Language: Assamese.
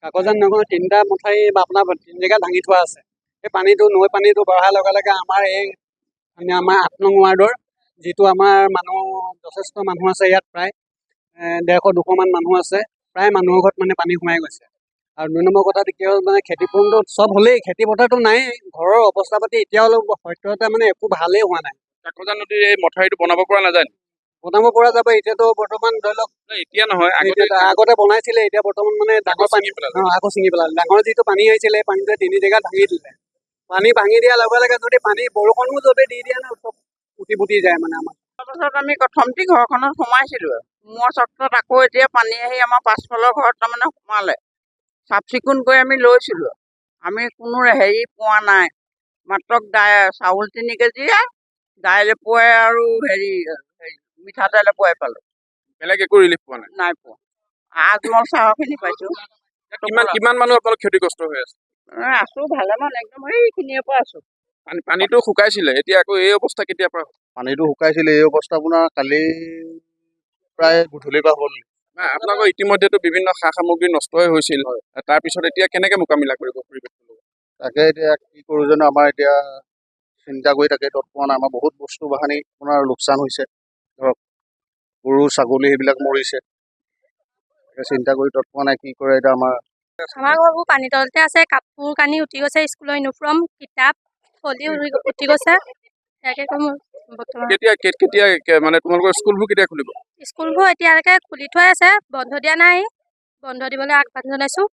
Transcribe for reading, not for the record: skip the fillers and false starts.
কাকজান নৈখনত 3টা মথাউৰি বা আপোনাৰ 3 জেগাত ভাঙি থোৱা আছে। সেই পানীটো নৈ পানীটো বঢ়াৰ লগে লগে আমাৰ আমাৰ 8 নং ৱাৰ্ডৰ যিটো আমাৰ মানুহ যথেষ্ট মানুহ আছে, ইয়াত প্ৰায় 150-200 মান মানুহ আছে, প্ৰায় মানুহৰ ঘৰত মানে পানী সোমাই গৈছে। আৰু 2 নম্বৰ কথা কি হ'ল মানে খেতিপূৰণটো চব হ'লেই, খেতি পথাৰটো নাই, ঘৰৰ অৱস্থা পাতি এতিয়াও সত্যতা মানে একো ভালেই হোৱা নাই। কাকজান নদীৰ এই মথাউৰিটো বনাব পৰা নাযায়? বনাব পৰা যাব, এতিয়াতো বৰ্তমান ধৰি লওক এতিয়া নহয়, আগতে বনাইছিলে, এতিয়া বৰ্তমান মানে ডাঙৰ পানী আকৌ ছিঙি পেলালে। ডাঙৰ যিটো পানী আহিছিলে এই পানীটোৱে 3 জেগাত ভাঙি দিলে। পানী ভাঙি দিয়াৰ লগে লগে যদি পানী বৰষুণো যদি দি দিয়ে ন, চব উটি পুটি যায় মানে আমাৰ। তাৰপাছত আমি প্ৰথমতে ঘৰখনত সোমাইছিলোঁ। সোমোৱাৰ চৰ্তত আকৌ এতিয়া পানী আহি আমাৰ পাছফালৰ ঘৰত তাৰমানে সোমালে। চাফ চিকুণ কৰি আমি লৈছিলোঁ, আমি কোনো হেৰি পোৱা নাই, মাত্ৰ চাউল 3 কেজি, দাইল এপোৱাই আৰু মিঠাতেল এপোৱাই পালোঁ। বেলেগ একো ৰিলিফ পোৱা নাই? নাই পোৱা। আজমল চাহখিনি পাইছোঁ। কিমান মানুহ আপোনালোক ক্ষতিগ্ৰস্ত হৈ আছে? আছোঁ ভালেমান, একদম সেইখিনিৰ পৰা আছোঁ। পানীটো শুকাইছিলে, এতিয়া আকৌ এই অৱস্থা কেতিয়াৰ পৰা? পানীটো শুকাইছিলে, এই অৱস্থা আপোনাৰ কালি প্ৰায় গধূলিৰ পৰা হ'ল। আপোনালোকৰ ইতিমধ্যেতো বিভিন্ন সা সামগ্ৰী নষ্টই হৈছিল, তাৰপিছত এতিয়া কেনেকে মোকাবিলা কৰিব পৰিৱেশটো? তাকে এতিয়া কি কৰোঁ জানো, আমাৰ এতিয়া চিন্তা কৰি তাকে তৎ পোৱা নাই। আমাৰ বহুত বস্তু বাহানি আপোনাৰ লোকচান হৈছে, ধৰক গৰু ছাগলী সেইবিলাক মৰিছে। চিন্তা কৰি তৎ পোৱা নাই, কি কৰে এতিয়া আমাৰ ঘৰবোৰ পানী তলতে আছে, কাপোৰ কানি উঠি গৈছে, স্কুলৰ ইউনিফৰ্ম কিতাপ ফলি উঠি গৈছে। কেতিয়া মানে তোমালোকৰ স্কুলবোৰ কেতিয়া খুলিব? স্কুলবোৰ এতিয়ালৈকে খুলি থোৱাই আছে, বন্ধ দিয়া নাই, বন্ধ দিবলৈ আহ্বান জনাইছোঁ।